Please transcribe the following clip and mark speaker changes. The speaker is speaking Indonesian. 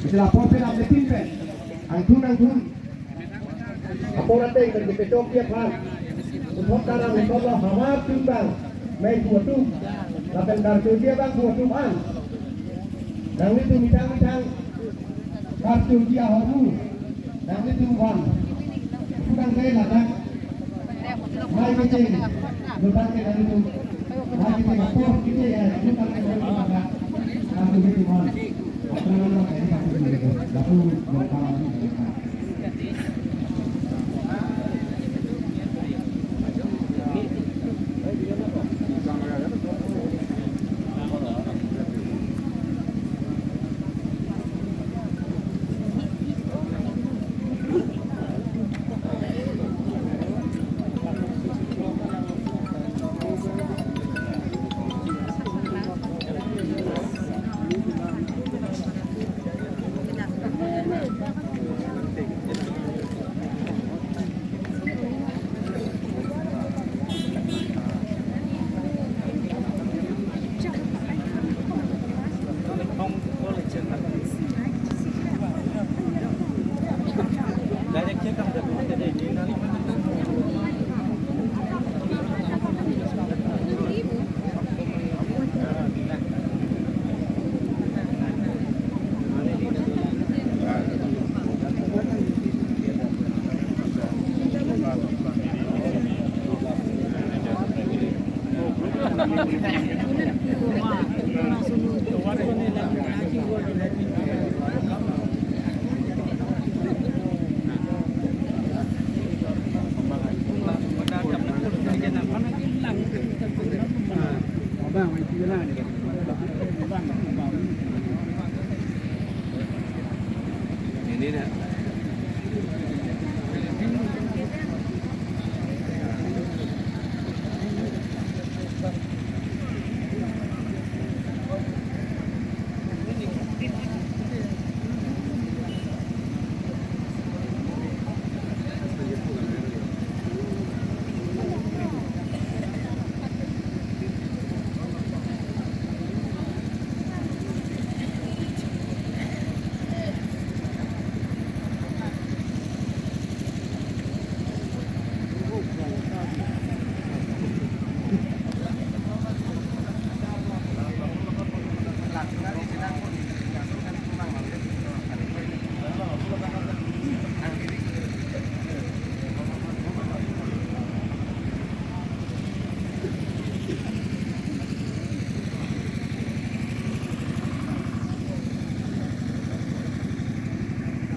Speaker 1: Setelah proses updating kan, angkun. Apa nanti kerja kecok dia pan. Untuk karang itu Allah hamar timbang, main buat tu, lapan kartu dia bang buat tu pan. Nang itu mitang kartu dia haru, nang itu pan. Bukan saya lah kan. Mai kecil, bukan kita itu. Mai kita apa kita ya, bukan kita itu kan. Kartu itu pan. Apa yang kita itu, lalu lokal.
Speaker 2: Ini